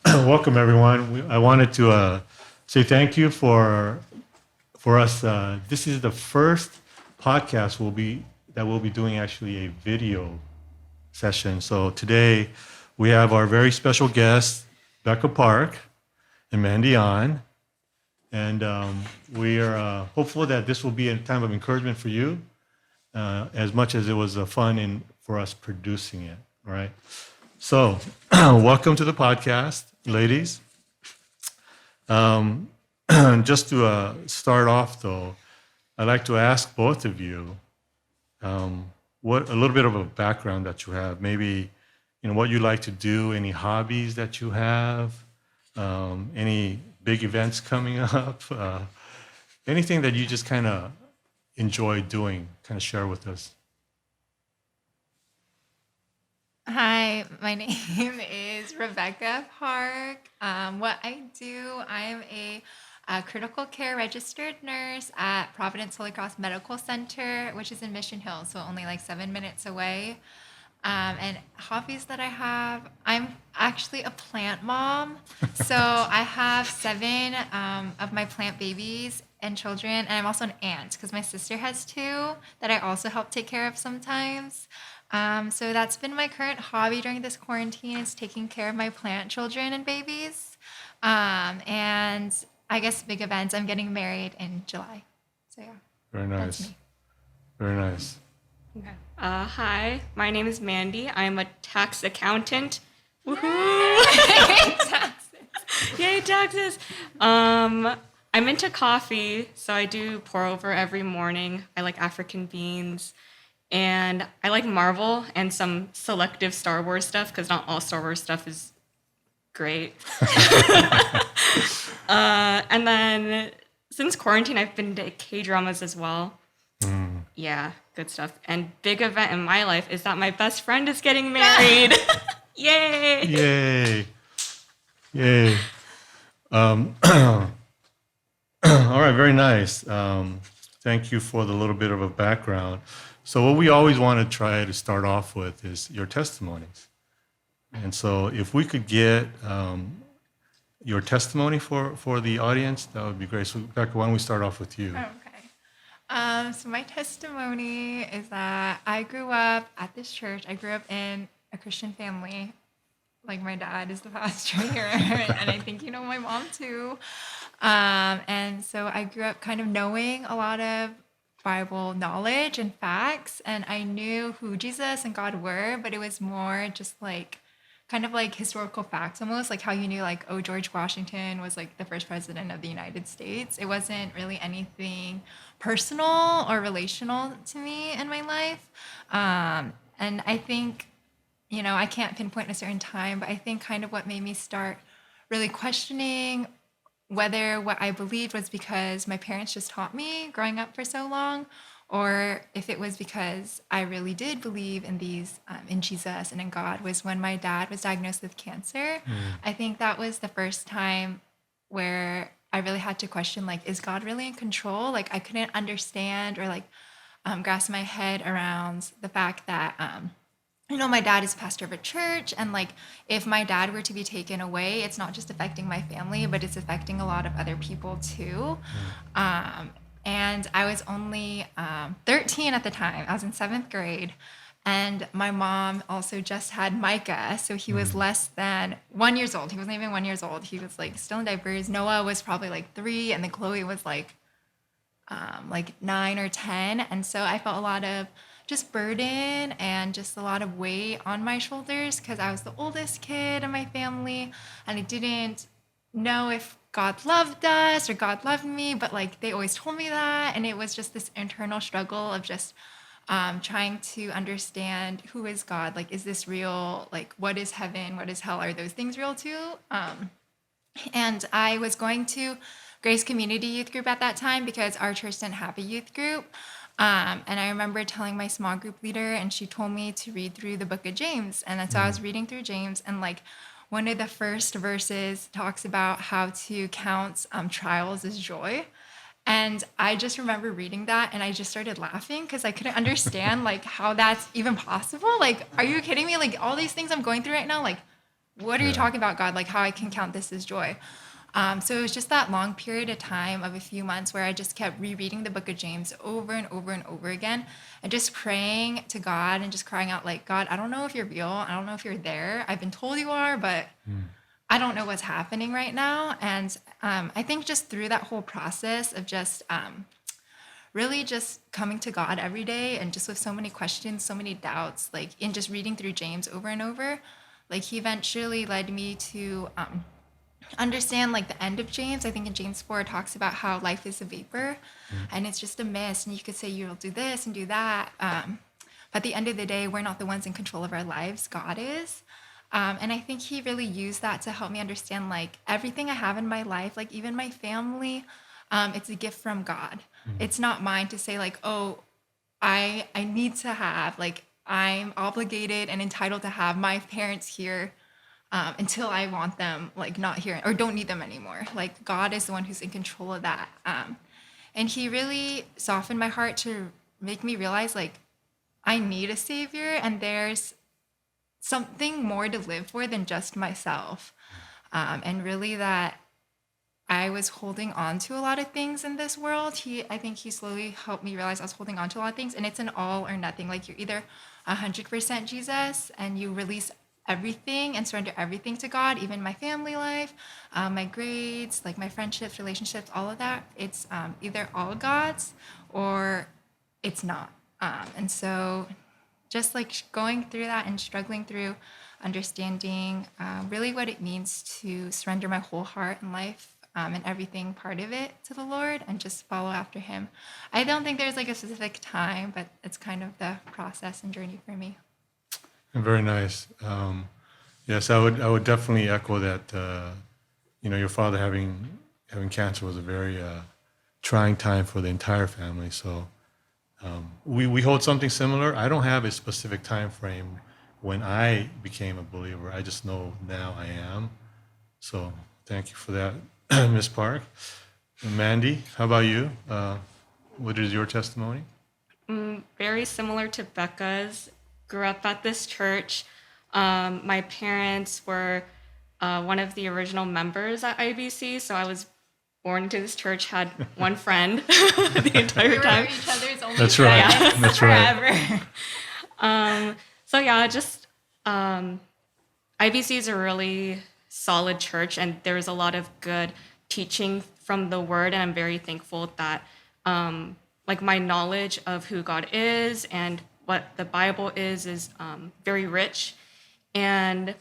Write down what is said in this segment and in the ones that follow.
Welcome, everyone. I wanted to say thank you for us. This is the first podcast that we'll be doing actually a video session. So today we have our very special guests, Becca Park and Mandy on, and we are hopeful that this will be a time of encouragement for you, as much as it was fun for us producing it. All right. So, welcome to the podcast, ladies. Just to start off, though, I'd like to ask both of you what a little bit of a background that you have. Maybe what you like to do, any hobbies that you have, any big events coming up, anything that you just kind of enjoy doing. Kind of share with us. Hi, my name is Rebekah Park. What I do, I'm a critical care registered nurse at Providence Holy Cross Medical Center, which is in Mission Hill, so only like 7 minutes away. And hobbies that I have, I'm actually a plant mom. So I have 7 of my plant babies and children, and I'm also an aunt because my sister has 2 that I also help take care of sometimes. So that's been my current hobby during this quarantine, is taking care of my plant children and babies. And I guess big events, I'm getting married in July. So yeah. Very nice. That's me. Very nice. Okay. Hi, my name is Mandy. I'm a tax accountant. Woohoo! Yay, taxes. Yay, taxes! I'm into coffee, so I do pour over every morning. I like African beans. And I like Marvel and some selective Star Wars stuff, because not all Star Wars stuff is great. And then since quarantine, I've been to K-dramas as well. Yeah, good stuff. And big event in my life is that my best friend is getting married. Yay! Yay! Yay! All right, very nice. Thank you for the little bit of a background. So what we always want to try to start off with is your testimonies. And so if we could get your testimony for the audience, that would be great. So Becca, why don't we start off with you? Okay. So my testimony is that I grew up at this church. I grew up in a Christian family. Like, my dad is the pastor here, and I think my mom too. And so I grew up kind of knowing a lot of Bible knowledge and facts, and I knew who Jesus and God were, but it was more just like kind of like historical facts, almost like how you knew like, oh, George Washington was like the first president of the United States. It wasn't really anything personal or relational to me in my life. And I think, I can't pinpoint a certain time, but I think kind of what made me start really questioning whether what I believed was because my parents just taught me growing up for so long, or if it was because I really did believe in in Jesus and in God, was when my dad was diagnosed with cancer. I think that was the first time where I really had to question, like, is God really in control? Like, I couldn't understand or like grasp my head around the fact that my dad is pastor of a church, and like, if my dad were to be taken away, it's not just affecting my family, but it's affecting a lot of other people too. And I was only 13 at the time. I was in 7th grade, and my mom also just had Micah, so he was less than 1 year old. He wasn't even 1 year old. He was like still in diapers. Noah was probably like 3, and then Chloe was like 9 or 10. And so I felt a lot of just burden and just a lot of weight on my shoulders because I was the oldest kid in my family, and I didn't know if God loved us or God loved me, but like they always told me that, and it was just this internal struggle of just trying to understand, who is God? Like, is this real? Like, what is heaven? What is hell? Are those things real too? And I was going to Grace Community Youth Group at that time because our church didn't have a youth group. And I remember telling my small group leader, and she told me to read through the book of James. And then so I was reading through James, and like one of the first verses talks about how to count trials as joy. And I just remember reading that, and I just started laughing because I couldn't understand like how that's even possible. Like, are you kidding me? Like, all these things I'm going through right now, like, what are you talking about, God? Like how I can count this as joy. So it was just that long period of time of a few months where I just kept rereading the book of James over and over and over again and just praying to God and just crying out like, God, I don't know if you're real. I don't know if you're there. I've been told you are, but I don't know what's happening right now. And I think just through that whole process of just really just coming to God every day and just with so many questions, so many doubts, like in just reading through James over and over, like he eventually led me to understand like the end of James. I think in James 4 it talks about how life is a vapor and it's just a mist, and you could say you'll do this and do that. But at the end of the day, we're not the ones in control of our lives. God is. And I think he really used that to help me understand like everything I have in my life, like even my family, it's a gift from God. It's not mine to say like, oh, I need to have, like I'm obligated and entitled to have my parents here until I want them like not here or don't need them anymore. Like God is the one who's in control of that. And he really softened my heart to make me realize like I need a savior and there's something more to live for than just myself. And really that I was holding on to a lot of things in this world. I think he slowly helped me realize I was holding on to a lot of things, and it's an all or nothing. Like you're either 100% Jesus and you release everything and surrender everything to God, even my family life, my grades, like my friendships, relationships, all of that. It's either all God's or it's not. And so just like going through that and struggling through understanding really what it means to surrender my whole heart and life and everything part of it to the Lord and just follow after him. I don't think there's like a specific time, but it's kind of the process and journey for me. Very nice. Yes, I would definitely echo that. Your father having cancer was a very trying time for the entire family. So we hold something similar. I don't have a specific time frame when I became a believer. I just know now I am. So thank you for that, Ms. Park. And Mandy, how about you? What is your testimony? Very similar to Becca's. Grew up at this church. My parents were one of the original members at IBC, so I was born into this church, had one friend the entire time. We were each other's only That's right. friends That's right. forever. So yeah, just IBC is a really solid church, and there's a lot of good teaching from the Word, and I'm very thankful that like my knowledge of who God is and what the Bible is very rich. And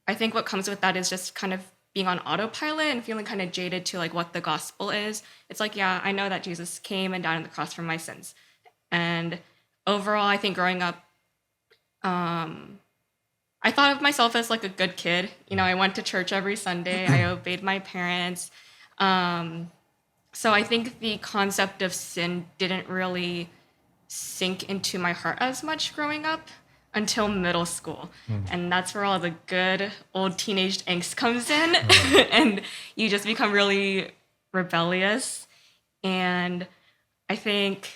I think what comes with that is just kind of being on autopilot and feeling kind of jaded to like what the gospel is. It's like, yeah, I know that Jesus came and died on the cross for my sins. And overall, I think growing up, I thought of myself as like a good kid. I went to church every Sunday. I obeyed my parents. So I think the concept of sin didn't really sink into my heart as much growing up until middle school. And that's where all the good old teenage angst comes in. And you just become really rebellious. And I think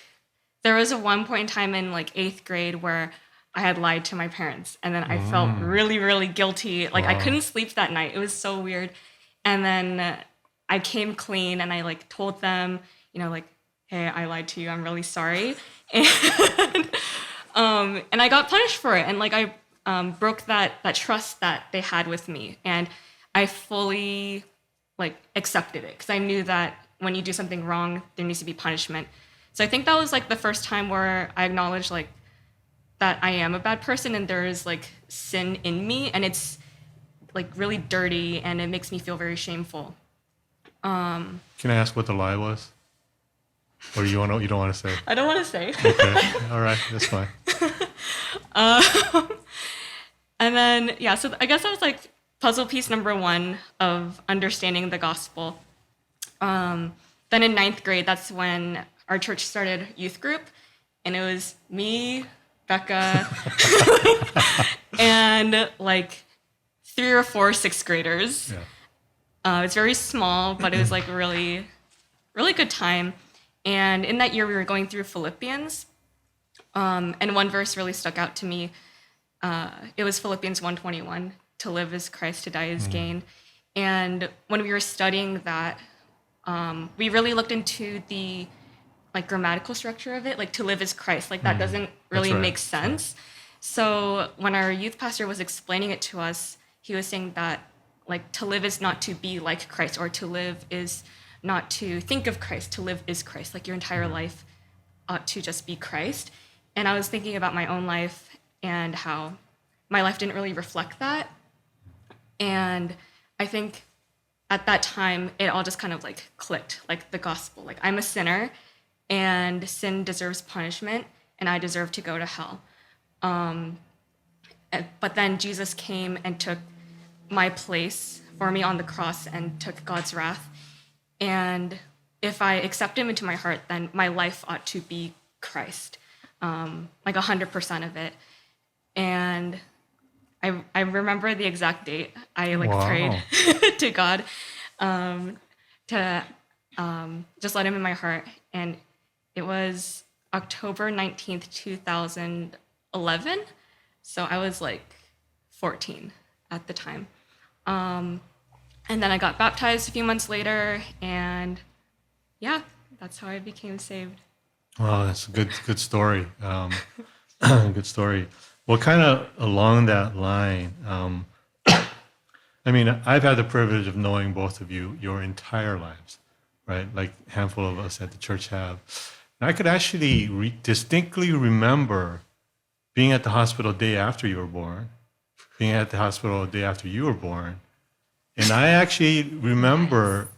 there was a one point in time in like 8th grade where I had lied to my parents. And then I felt really, really guilty. Like I couldn't sleep that night. It was so weird. And then I came clean and I like told them, like, hey, I lied to you. I'm really sorry. And I got punished for it. And like I broke that trust that they had with me. And I fully like accepted it because I knew that when you do something wrong, there needs to be punishment. So I think that was like the first time where I acknowledged like that I am a bad person and there is like sin in me and it's like really dirty and it makes me feel very shameful. Can I ask what the lie was? Or you don't want to say? I don't want to say. Okay. All right. That's fine. And then, yeah, so I guess that was like puzzle piece number 1 of understanding the gospel. Then in 9th grade, that's when our church started youth group. And it was me, Becca, and like 3 or 4 6th graders. Yeah. It's very small, but it was like really, really good time. And in that year, we were going through Philippians. And one verse really stuck out to me. It was Philippians 1:21. to live is Christ, to die is gain. And when we were studying that, we really looked into the like grammatical structure of it, like to live is Christ, like that doesn't really right. make sense. So when our youth pastor was explaining it to us, he was saying that like to live is not to be like Christ, or to live is not to think of Christ, to live is Christ, like your entire life ought to just be Christ. And I was thinking about my own life and how my life didn't really reflect that. And I think at that time, it all just kind of like clicked, like the gospel. Like I'm a sinner and sin deserves punishment and I deserve to go to hell. But then Jesus came and took my place for me on the cross and took God's wrath. And if I accept him into my heart, then my life ought to be Christ, like 100% of it. And I remember the exact date. I like prayed to God to just let him in my heart. And it was October 19th, 2011. So I was like 14 at the time. And then I got baptized a few months later, and yeah, that's how I became saved. Wow, that's a good story. Good story. Well, kind of along that line, I mean, I've had the privilege of knowing both of you your entire lives, right? Like a handful of us at the church have. And I could actually distinctly remember being at the hospital day after you were born, being at the hospital the day after you were born. And I actually remember,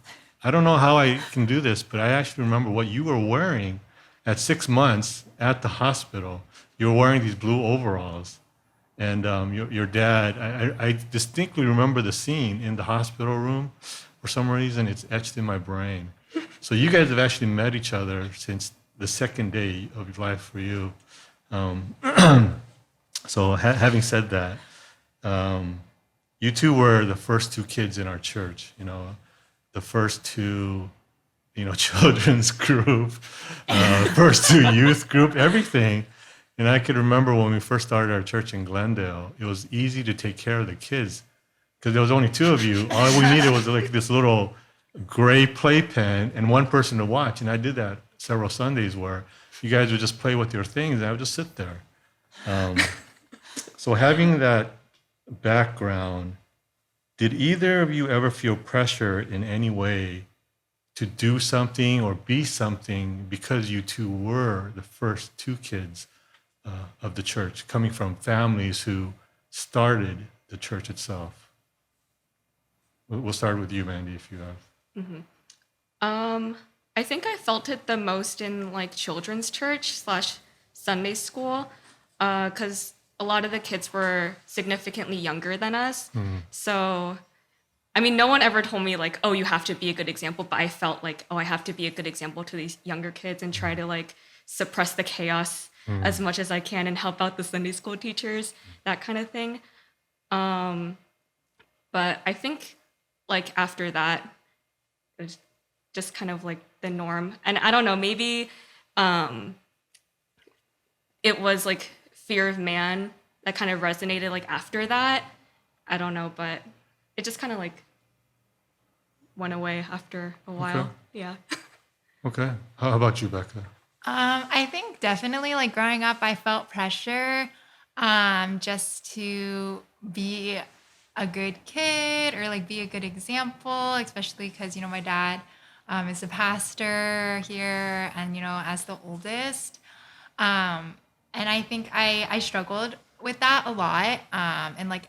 I don't know how I can do this, but I actually remember what you were wearing at 6 months at the hospital. You were wearing these blue overalls. And your dad, I distinctly remember the scene in the hospital room. For some reason, it's etched in my brain. So you guys have actually met each other since the second day of your life for you. So having said that, you two were the first two kids in our church, the first two, children's group, first two youth group, everything. And I could remember when we first started our church in Glendale, it was easy to take care of the kids because there was only two of you. All we needed was like this little gray playpen and one person to watch. And I did that several Sundays where you guys would just play with your things and I would just sit there. So having that background, did either of you ever feel pressure in any way to do something or be something because you two were the first two kids of the church, coming from families who started the church itself? We'll start with you, Mandy, if you have. Mm-hmm. I think I felt it the most in like children's church / Sunday school, because a lot of the kids were significantly younger than us. So, I mean, no one ever told me like, oh, you have to be a good example, but I felt like, oh, I have to be a good example to these younger kids and try to like suppress the chaos as much as I can and help out the Sunday school teachers, that kind of thing. But I think like after that, it was just kind of like the norm. And I don't know, maybe it was like fear of man that kind of resonated like after that. I don't know, but it just kind of like went away after a while. Okay. Yeah. Okay. How about you, Becca? I think definitely like growing up, I felt pressure just to be a good kid or like be a good example, especially because, my dad is a pastor here and, as the oldest. And I think I struggled with that a lot and like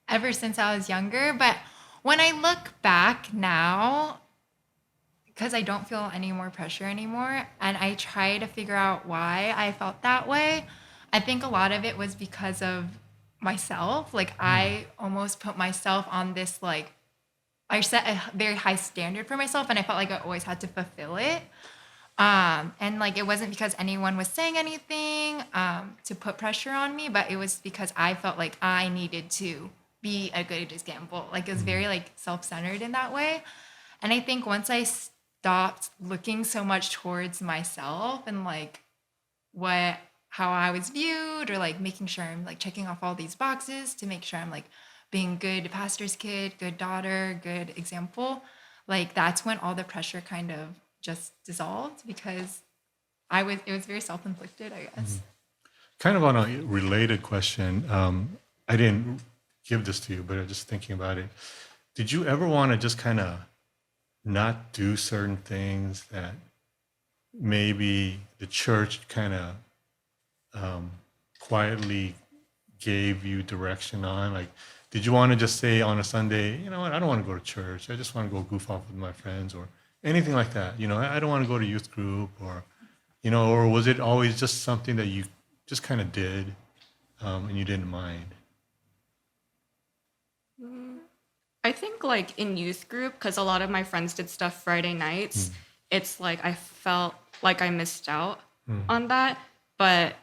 ever since I was younger. But when I look back now, because I don't feel any more pressure anymore, and I try to figure out why I felt that way, I think a lot of it was because of myself. Like I almost put myself on this, like I set a very high standard for myself and I felt like I always had to fulfill it. And like it wasn't because anyone was saying anything to put pressure on me, but it was because I felt like I needed to be a good example. Like it was very like self-centered in that way. And I think once I stopped looking so much towards myself and like how I was viewed or like making sure I'm like checking off all these boxes to make sure I'm like being good pastor's kid, good daughter, good example, like that's when all the pressure kind of just dissolved because it was very self-inflicted, I guess. Kind of on a related question, I didn't give this to you, but I'm just thinking about it. Did you ever want to just kind of not do certain things that maybe the church kind of quietly gave you direction on? Like, did you want to just say on a Sunday, you know what, I don't want to go to church. I just want to go goof off with my friends or anything like that. You know, I don't want to go to youth group or, you know, or was it always just something that you just kind of did and you didn't mind? I think like in youth group, because a lot of my friends did stuff Friday nights, it's like I felt like I missed out on that. But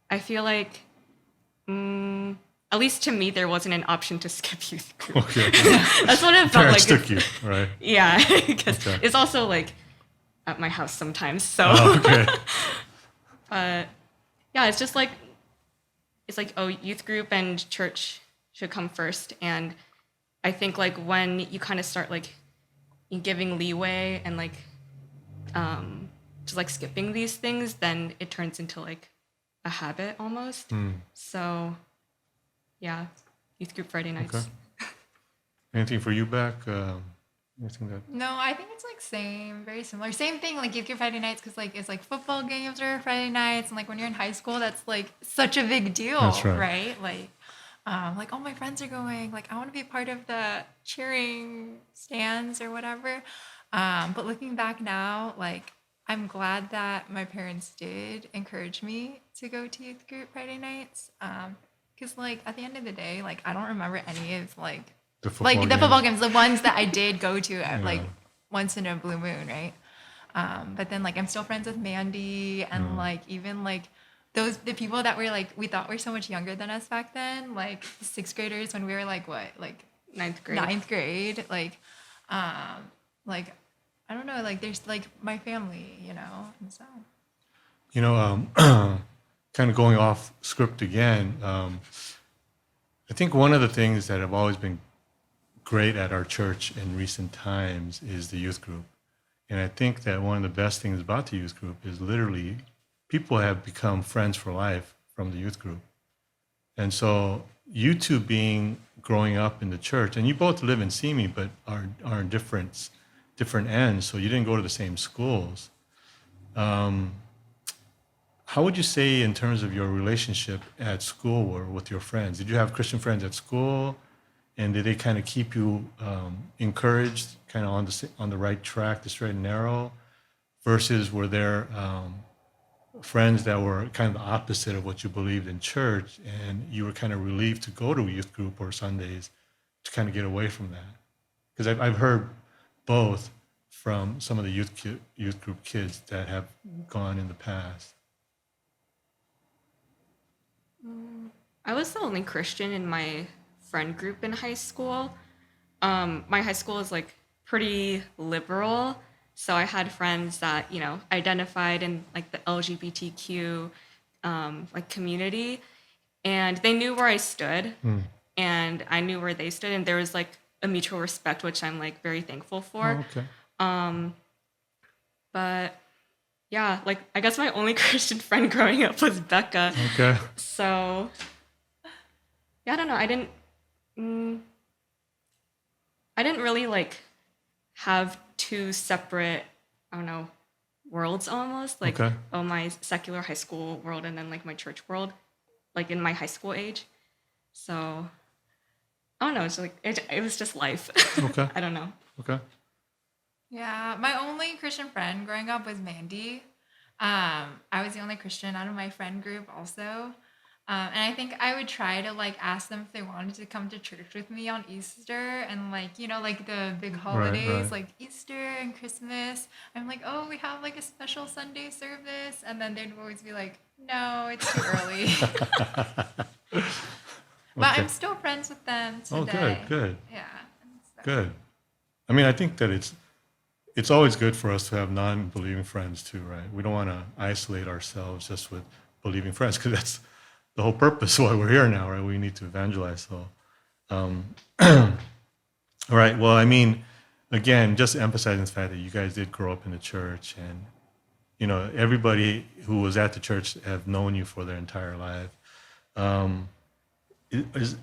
I feel like, at least to me, there wasn't an option to skip youth group. Okay. That's what it felt Parents like. took you, right? Yeah, because Okay. it's also like at my house sometimes. So, Oh, okay. but yeah, it's just like, it's like, oh, youth group and church should come first. And I think like when you kind of start like giving leeway and like just like skipping these things, then it turns into like a habit almost. So yeah, youth group Friday nights. Okay. Anything for you back? Anything that? No, I think it's like very similar. Same thing, like youth group Friday nights, because like it's like football games are Friday nights, and like when you're in high school, that's like such a big deal, That's right. right? Like all my friends are going, like I want to be a part of the cheering stands or whatever. But looking back now, like I'm glad that my parents did encourage me to go to youth group Friday nights. Because like at the end of the day, like I don't remember any of like The football football games. games, the ones that I did go to at like Yeah. once in a blue moon, right? But then like I'm still friends with Mandy and like even like the people that were like we thought were so much younger than us back then, like sixth graders when we were like what, like Ninth grade. ninth grade, like I don't know, like there's like my family, you know, and so You know, kind of going off script again, I think one of the things that have always been great at our church in recent times is the youth group. And I think that one of the best things about the youth group is literally people have become friends for life from the youth group. And so you two growing up in the church, and you both live in Simi, but are in different ends, so you didn't go to the same schools. How would you say in terms of your relationship at school or with your friends? Did you have Christian friends at school? And did they kind of keep you encouraged, kind of on the right track, the straight and narrow? Versus were there friends that were kind of the opposite of what you believed in church, and you were kind of relieved to go to a youth group or Sundays to kind of get away from that? Because I've heard both from some of the youth group kids that have gone in the past. I was the only Christian in my friend group in high school. My high school is like pretty liberal, so I had friends that, you know, identified in like the LGBTQ like community, and they knew where I stood, and I knew where they stood, and there was like a mutual respect, which I'm like very thankful for. Oh, okay. But yeah, like I guess my only Christian friend growing up was Becca. Okay. So yeah, I don't know. I didn't really like have two separate, I don't know, worlds almost. Like, Okay. oh, my secular high school world and then like my church world, like in my high school age. So I don't know. It's like it was just life. Okay. I don't know. Okay. yeah, my only Christian friend growing up was Mandy. I was the only Christian out of my friend group also. And I think I would try to like ask them if they wanted to come to church with me on Easter and like, you know, like the big holidays, right. like Easter and Christmas. I'm like, oh, we have like a special Sunday service. And then they'd always be like, no, it's too early. But Okay. I'm still friends with them Oh, today. good. Yeah. and so- Good. I mean, I think that it's always good for us to have non-believing friends too, right? We don't want to isolate ourselves just with believing friends, because that's the whole purpose why we're here now, right? We need to evangelize. So All right. Well, I mean, again, just emphasizing the fact that you guys did grow up in the church, and everybody who was at the church have known you for their entire life. Um, is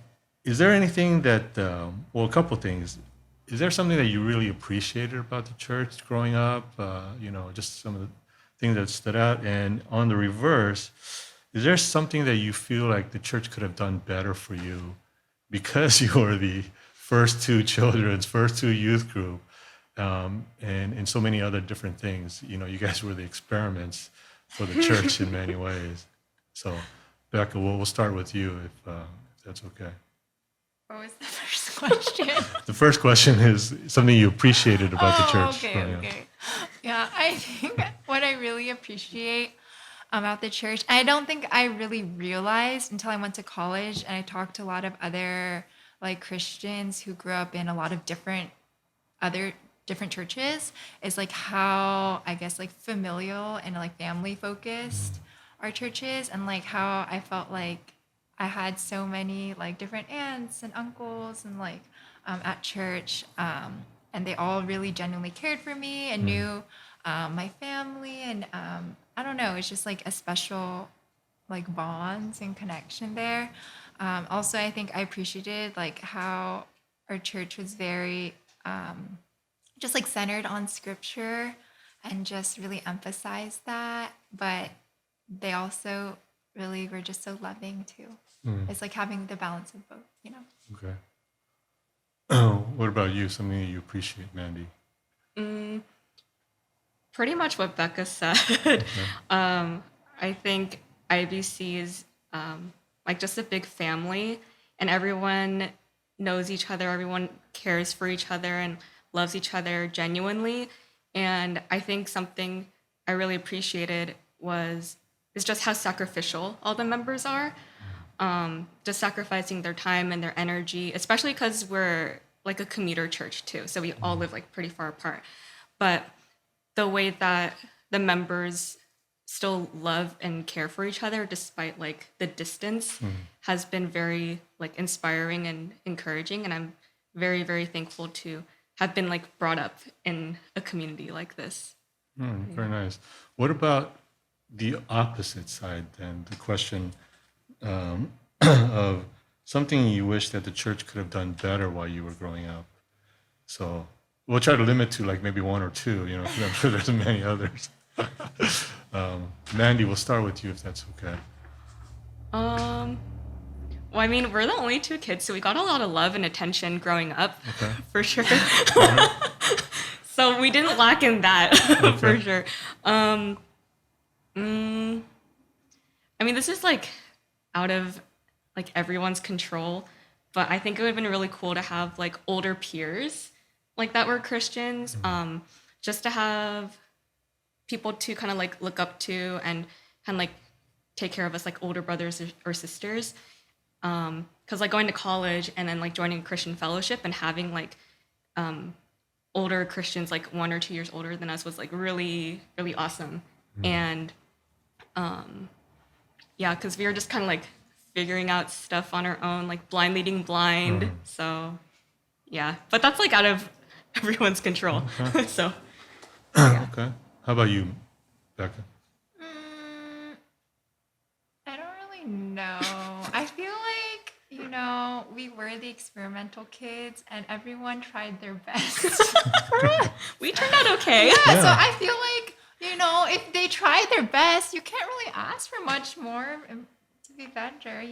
is there anything that, well, a couple things. Is there something that you really appreciated about the church growing up? Just some of the things that stood out. And on the reverse, is there something that you feel like the church could have done better for you because you were the first two children's, first two youth group, and so many other different things? You guys were the experiments for the church in many ways. So, Becca, we'll start with you if that's okay. What was the first question? The first question is something you appreciated about the church. Okay, growing up. okay. Yeah, I think what I really appreciate about the church, I don't think I really realized until I went to college and I talked to a lot of other like Christians who grew up in a lot of other different churches, is like how I guess like familial and like family focused our church is, and like how I felt like I had so many like different aunts and uncles and like at church, and they all really genuinely cared for me and knew my family, and I don't know, it's just like a special like bonds and connection there. Also, I think I appreciated like how our church was very just like centered on scripture and just really emphasized that, but they also really were just so loving too. It's like having the balance of both. Okay. What about you? Something that you appreciate, Mandy? Pretty much what Becca said. Okay. I think IBC is like just a big family, and everyone knows each other. Everyone cares for each other and loves each other genuinely. And I think something I really appreciated is just how sacrificial all the members are. Just sacrificing their time and their energy, especially because we're like a commuter church too. So we all live like pretty far apart. But the way that the members still love and care for each other despite like the distance has been very like inspiring and encouraging. And I'm very, very thankful to have been like brought up in a community like this. Very nice. What about the opposite side then? The question of something you wish that the church could have done better while you were growing up. So we'll try to limit to like maybe one or two, because I'm sure there's many others. Mandy, we'll start with you if that's okay. Well, I mean, we're the only two kids, so we got a lot of love and attention growing up, Okay. for sure. So we didn't lack in that, for sure. I mean, this is like out of like everyone's control, but I think it would have been really cool to have like older peers like that were Christians, just to have people to kind of like look up to and kind of like take care of us like older brothers or sisters. Because like going to college and then like joining a Christian fellowship and having like older Christians like 1 or 2 years older than us was like really, really awesome. And yeah, because we were just kind of like figuring out stuff on our own, like blind leading blind. So yeah, but that's like out of everyone's control. Okay. So yeah. Okay. How about you, Becca? I don't really know. I feel like, we were the experimental kids and everyone tried their best. We turned out okay. Yeah, Yeah. so I feel like, if they tried their best, you can't really ask for much more to be better,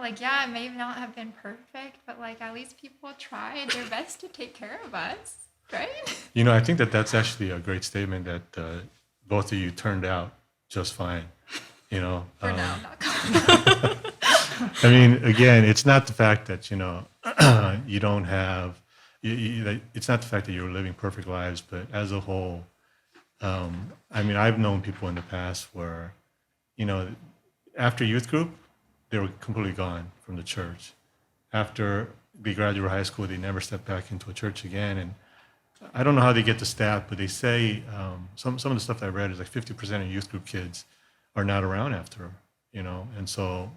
Like, yeah, it may not have been perfect, but like at least people tried their best to take care of us, right? I think that's actually a great statement that both of you turned out just fine. For now, not I mean, again, it's not the fact that, you don't have, it's not the fact that you're living perfect lives, but as a whole, I mean, I've known people in the past where, after youth group, they were completely gone from the church. After they graduate high school, they never step back into a church again. And I don't know how they get the stat, but they say some of the stuff I read is like 50% of youth group kids are not around after, and so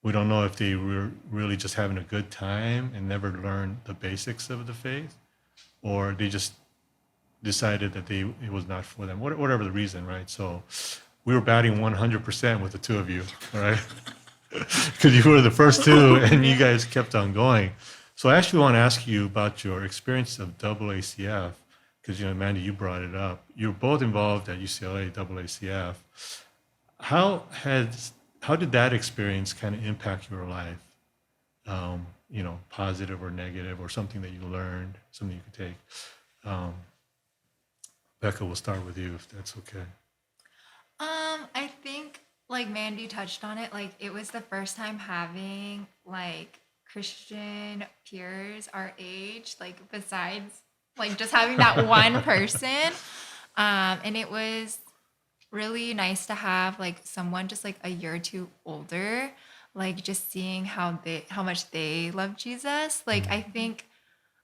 We don't know if they were really just having a good time and never learned the basics of the faith, or they just decided that it was not for them, whatever the reason, right? So we were batting 100% with the two of you, right? Because you were the first two, and you guys kept on going. So I actually want to ask you about your experience of AACF, because, Mandy, you brought it up. You're both involved at UCLA, AACF. How did that experience kind of impact your life? Positive or negative, or something that you learned, something you could take. Becca, we'll start with you, if that's okay. I think like Mandy touched on it, like it was the first time having like Christian peers our age, like besides like just having that one person. And it was really nice to have like someone just like a year or two older, like just seeing how much they love Jesus. Like I think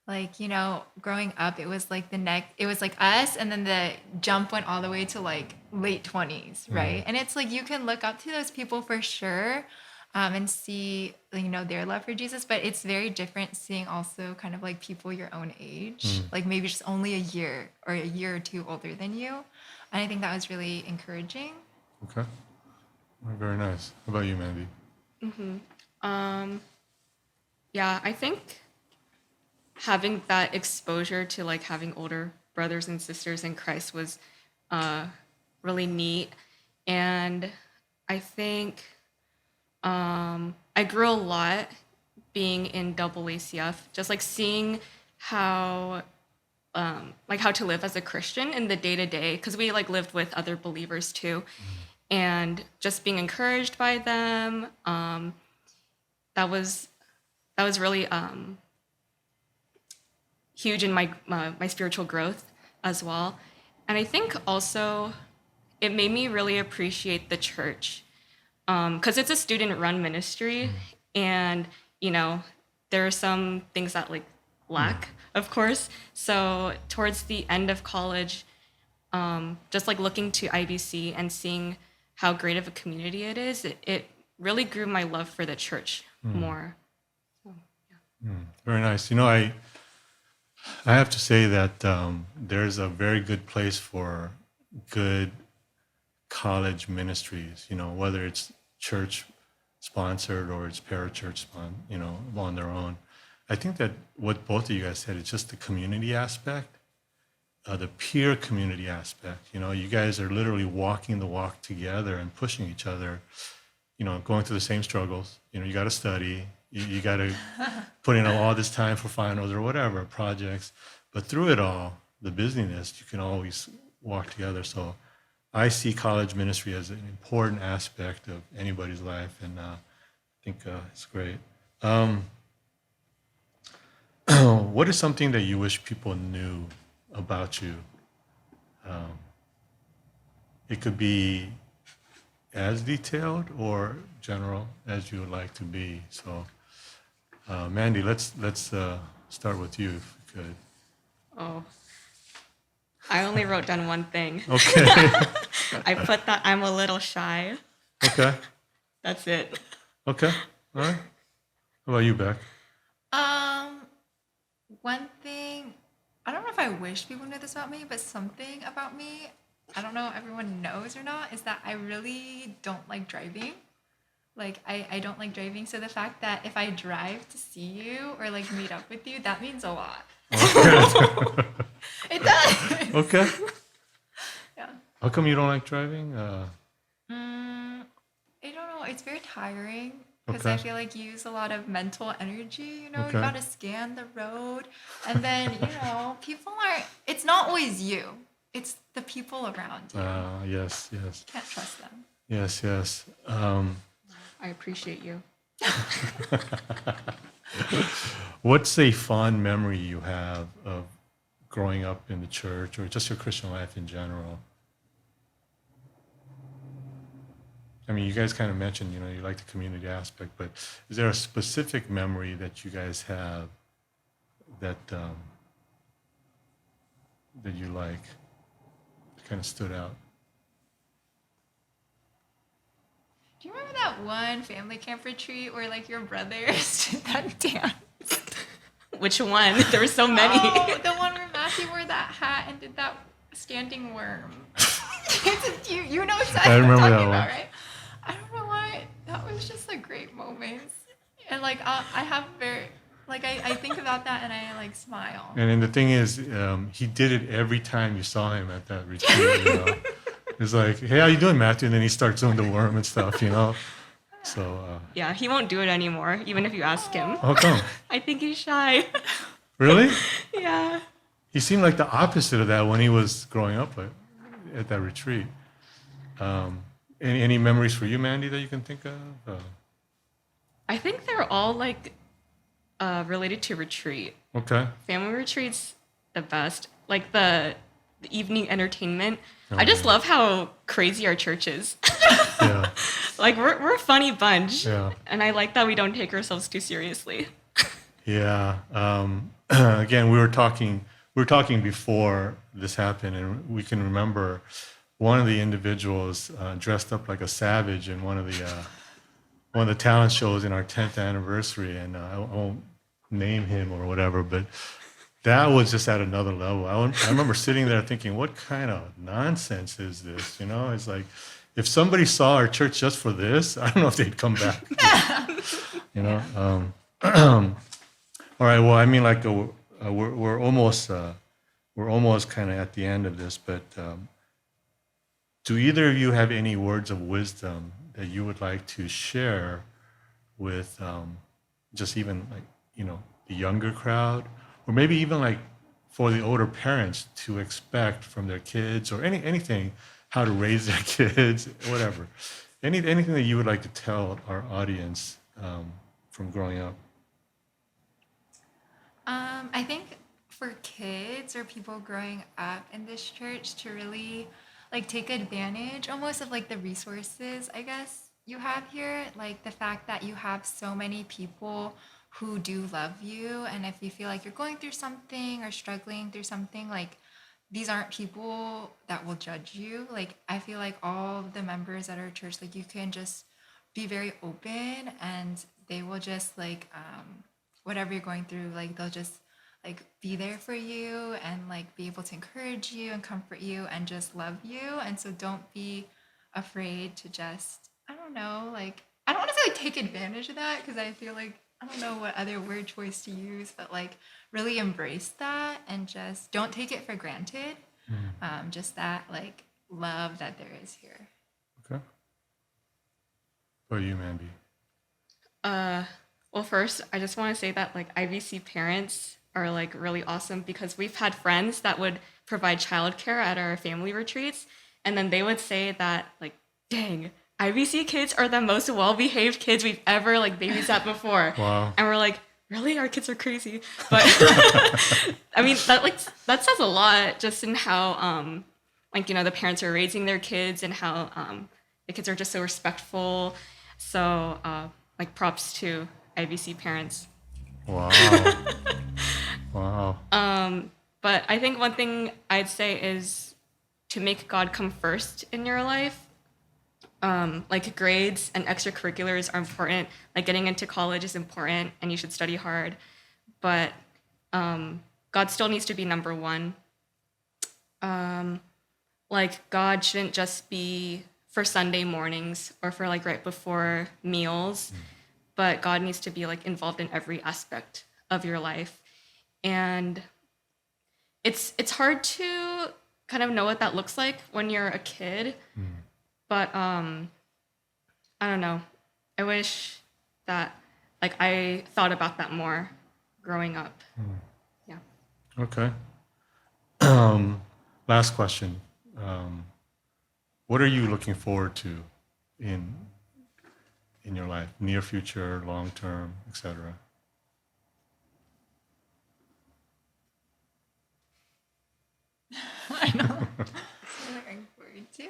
like, growing up, it was like it was like us, and then the jump went all the way to like late 20s, right? And it's like you can look up to those people for sure, and see, their love for Jesus, but it's very different seeing also kind of like people your own age, like maybe just only a year or two older than you. And I think that was really encouraging. Okay. Very nice. How about you, Mandy? Yeah, I think having that exposure to like having older brothers and sisters in Christ was really neat. And I think I grew a lot being in AACF, just like seeing how to live as a Christian in the day-to-day, because we like lived with other believers too, and just being encouraged by them. That was really huge in my spiritual growth as well. And I think also it made me really appreciate the church, because it's a student-run ministry, and there are some things that like lack, of course. So towards the end of college, just like looking to IBC and seeing how great of a community it is, it really grew my love for the church more. So, yeah. Very nice. I have to say that there's a very good place for good college ministries, whether it's church sponsored or it's parachurch on their own. I think that what both of you guys said, it's just the community aspect, the peer community aspect. You guys are literally walking the walk together and pushing each other, going through the same struggles. You got to study. You got to put in all this time for finals or whatever, projects. But through it all, the busyness, you can always walk together. So I see college ministry as an important aspect of anybody's life, and I think it's great. What is something that you wish people knew about you? It could be as detailed or general as you would like to be. So, Mandy, let's start with you, if we could. Oh, I only wrote down one thing. Okay. I put that I'm a little shy. Okay. That's it. Okay. All right. How about you, Beck? One thing, I don't know if I wish people knew this about me, but something about me, I don't know if everyone knows or not, is that I really don't like driving. Like, I don't like driving. So the fact that if I drive to see you or like meet up with you, that means a lot. Okay. It does. Okay. Yeah. How come you don't like driving? I don't know. It's very tiring because Okay. I feel like you use a lot of mental energy. Okay. You got to scan the road. And then, people aren't, it's not always you. It's the people around you. Yes. Can't trust them. Yes. I appreciate you. What's a fond memory you have of growing up in the church or just your Christian life in general? I mean, you guys kind of mentioned, you like the community aspect, but is there a specific memory that you guys have that that you like, kind of stood out? Do you remember that one family camp retreat where like your brothers did that dance? Which one? There were so many. Oh, the one where Matthew wore that hat and did that standing worm. You know exactly I what I'm remember talking that about, one. right? I don't know why. That was just a great moment. And like I have very like I think about that and I like smile. And then the thing is, he did it every time you saw him at that retreat. You know, it's like, hey, how you doing, Matthew? And then he starts doing the worm and stuff. You know, so. Yeah, he won't do it anymore, even if you ask him. How come? I think he's shy. Really? Yeah. He seemed like the opposite of that when he was growing up at that retreat. Any memories for you, Mandy, that you can think of? I think they're all like related to retreat. Okay. Family retreats, the best. Like the evening entertainment. Oh, I just yeah. love how crazy our church is. Yeah. Like we're a funny bunch. Yeah. And I like that we don't take ourselves too seriously. Yeah. Again, we were talking before this happened, and we can remember one of the individuals dressed up like a savage in one of the talent shows in our 10th anniversary, and I won't name him or whatever, but that was just at another level. I remember sitting there thinking, what kind of nonsense is this? You know, it's like, if somebody saw our church just for this, I don't know if they'd come back. You know? All right, well, I mean, like, we're almost kind of at the end of this, but do either of you have any words of wisdom that you would like to share with just even like, you know, the younger crowd, or maybe even like for the older parents to expect from their kids, or anything, how to raise their kids, whatever. Anything that you would like to tell our audience from growing up? I think for kids or people growing up in this church to really like take advantage almost of like the resources, I guess, you have here. Like the fact that you have so many people who do love you. And if you feel like you're going through something or struggling through something, like these aren't people that will judge you. Like I feel like all of the members at our church, like you can just be very open and they will just like whatever you're going through, like they'll just like be there for you and like be able to encourage you and comfort you and just love you. And so don't be afraid to just, I don't know, like I don't want to say like take advantage of that because I feel like I don't know what other word choice to use, but like really embrace that and just don't take it for granted. Just that like love that there is here. Okay. What about you, Mandy? Well, first, I just want to say that like IBC parents are like really awesome because we've had friends that would provide childcare at our family retreats, and then they would say that like, dang, IBC kids are the most well-behaved kids we've ever like babysat before. Wow. And we're like, really? Our kids are crazy. But I mean, that says a lot just in how like, you know, the parents are raising their kids and how the kids are just so respectful. So like props to IBC parents. Wow. Wow. But I think one thing I'd say is to make God come first in your life. Like grades and extracurriculars are important. Like getting into college is important and you should study hard. But God still needs to be number one. Like God shouldn't just be for Sunday mornings or for like right before meals, but God needs to be like involved in every aspect of your life. And it's hard to kind of know what that looks like when you're a kid. But I don't know. I wish that like I thought about that more growing up. Yeah. Okay. Last question. What are you looking forward to in your life, near future, long term, etc.? I know. I'm looking forward to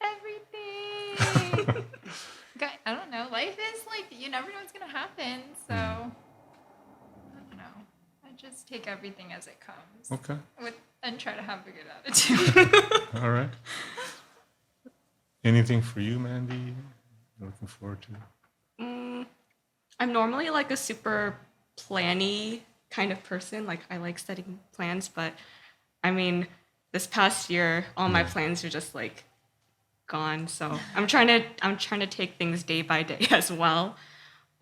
everything. Okay, I don't know. Life is like you never know what's gonna happen, so I don't know. I just take everything as it comes. Okay. And try to have a good attitude. All right. Anything for you, Mandy? Looking forward to? I'm normally like a super planny kind of person. Like I like setting plans, but I mean, this past year, all my plans are just like gone. So I'm trying to take things day by day as well.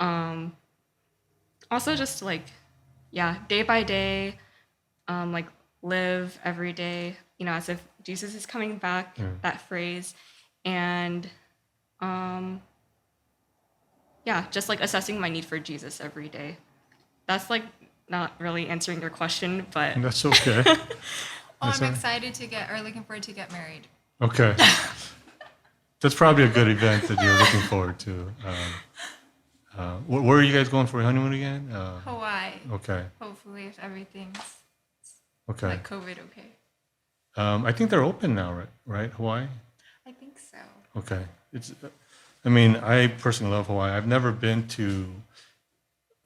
Also just like, yeah, day by day, like live every day, as if Jesus is coming back, that phrase. And yeah, just like assessing my need for Jesus every day. That's like not really answering your question, but That's okay. I'm excited looking forward to get married. Okay. That's probably a good event that you're looking forward to. Where are you guys going for your honeymoon again? Hawaii. Okay. Hopefully, if everything's Okay. like COVID okay. I think they're open now, right? Hawaii? I think so. Okay. I mean, I personally love Hawaii. I've never been to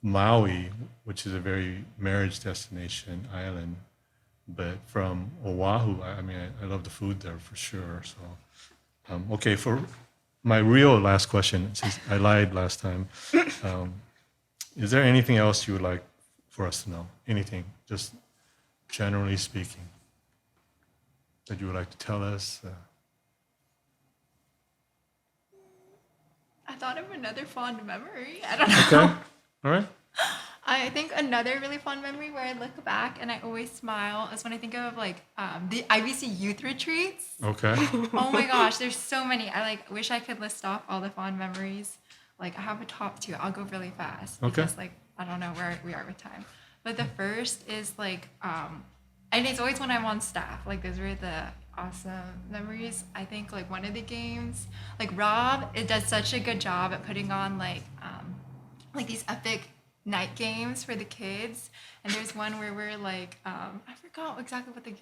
Maui, which is a very marriage destination island, but from Oahu, I mean, I love the food there for sure. So, okay, for my real last question, since I lied last time, is there anything else you would like for us to know? Anything, just generally speaking, that you would like to tell us? I thought of another fond memory. I don't know. Okay, all right. I think another really fond memory where I look back and I always smile is when I think of like the IBC youth retreats. Okay. Oh my gosh, there's so many. I like wish I could list off all the fond memories. Like I have a top two. I'll go really fast because like I don't know where we are with time. But the first is like and it's always when I'm on staff. Like those were the awesome memories. I think like one of the games, like Rob, it does such a good job at putting on like these epic night games for the kids. And there's one where we're like I forgot exactly what the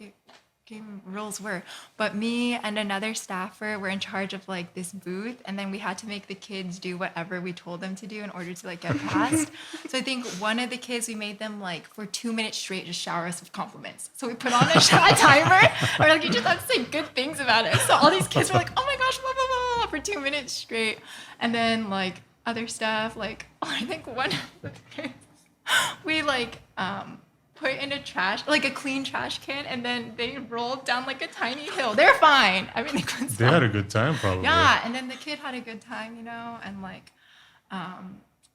game rules were, but me and another staffer were in charge of like this booth, and then we had to make the kids do whatever we told them to do in order to like get past. So I think one of the kids, we made them like for 2 minutes straight just shower us with compliments. So we put on a timer or like you just have to say good things about it. So all these kids were like, oh my gosh, blah blah blah, blah, for 2 minutes straight. And then like other stuff, like I think one of the kids, we like put in a trash, like a clean trash can, and then they rolled down like a tiny hill. They're fine. I mean, They had a good time, probably. yeah, and then the kid had a good time, and like,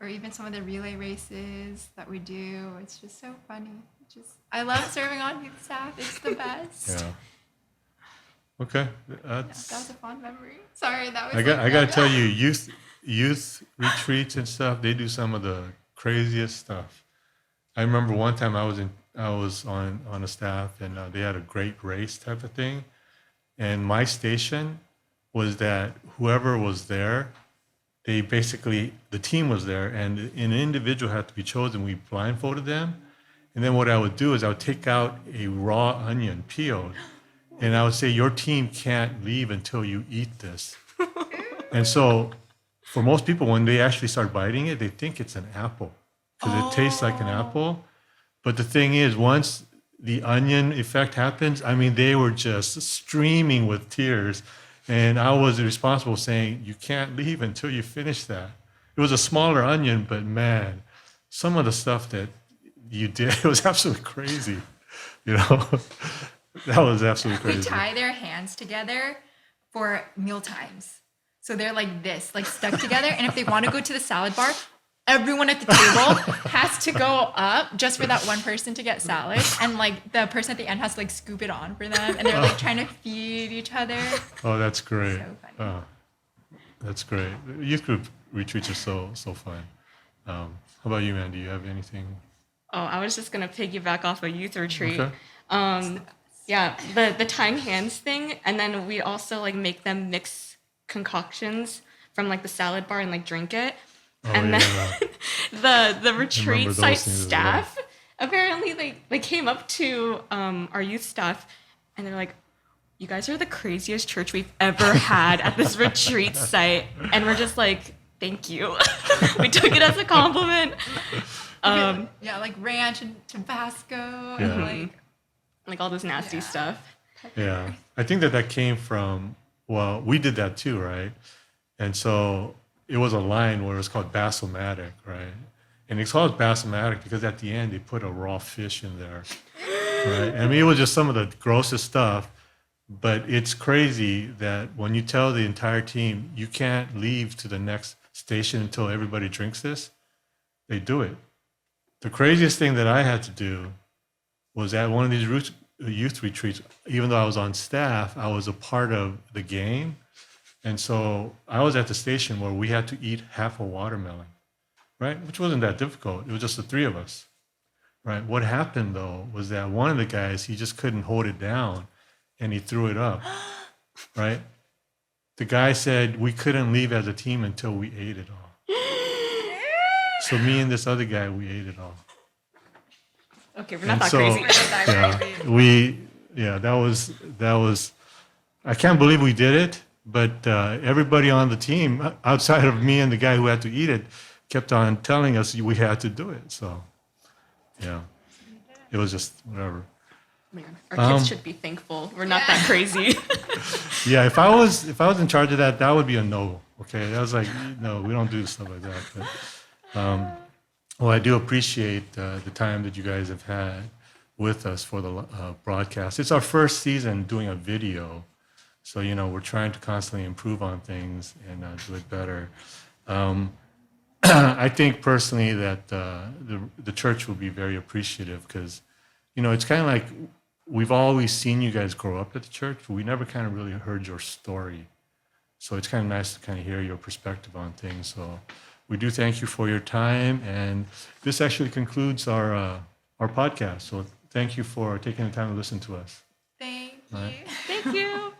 or even some of the relay races that we do. It's just so funny. I love serving on youth staff. It's the best. Yeah. Okay. That was a fond memory. Sorry, that was. I got to tell you, youth retreats and stuff, they do some of the craziest stuff. I remember one time I was on a staff, and they had a great race type of thing, and my station was that whoever was there, the team was there, and an individual had to be chosen. We blindfolded them, and then what I would do is I would take out a raw onion peeled, and I would say, your team can't leave until you eat this. And so for most people, when they actually start biting it, they think it's an apple because it tastes like an apple. But the thing is, once the onion effect happens, I mean, they were just streaming with tears. And I was responsible saying, you can't leave until you finish that. It was a smaller onion, but man, some of the stuff that you did, it was absolutely crazy. That was absolutely crazy. We tie their hands together for meal times. So they're like this, like stuck together. And if they want to go to the salad bar, everyone at the table has to go up just for that one person to get salad. And like the person at the end has to like scoop it on for them. And they're like trying to feed each other. Oh, that's great. So funny. That's great. Youth group retreats are so fun. How about you, man? Do you have anything? Oh, I was just gonna piggyback off a youth retreat. Okay. Yeah, the tying hands thing, and then we also like make them mix concoctions from like the salad bar and like drink it. Oh, And then the retreat those site things as staff apparently they came up to our youth staff, and they're like, you guys are the craziest church we've ever had at this retreat site. And we're just like, thank you. We took it as a compliment. Yeah, like ranch and Tabasco Yeah. and like Like all this nasty stuff. Yeah, I think that came from Well, we did that too, right? And so it was a line where it was called Bassomatic, right? And it's called Bassomatic because at the end they put a raw fish in there, right? I mean, it was just some of the grossest stuff, but it's crazy that when you tell the entire team you can't leave to the next station until everybody drinks this, they do it. The craziest thing that I had to do was at one of these youth retreats, even though I was on staff, I was a part of the game. And so I was at the station where we had to eat half a watermelon, right? Which wasn't that difficult. It was just the three of us, right? What happened though was that one of the guys, he just couldn't hold it down and he threw it up, right? The guy said we couldn't leave as a team until we ate it all. So me and this other guy, we ate it all. Okay, we're not that so, crazy. That was, I can't believe we did it, but everybody on the team, outside of me and the guy who had to eat it, kept on telling us we had to do it. So, yeah, it was just whatever. Man, our kids should be thankful we're not that crazy. Yeah, if I was in charge of that, that would be a no. Okay, that was like, no, we don't do stuff like that. But, well, I do appreciate the time that you guys have had with us for the broadcast. It's our first season doing a video, so we're trying to constantly improve on things and do it better. I think personally that the church will be very appreciative because, it's kind of like we've always seen you guys grow up at the church, but we never kind of really heard your story. So it's kind of nice to kind of hear your perspective on things. So we do thank you for your time, and this actually concludes our podcast. So thank you for taking the time to listen to us. Thank All you. right. Thank you.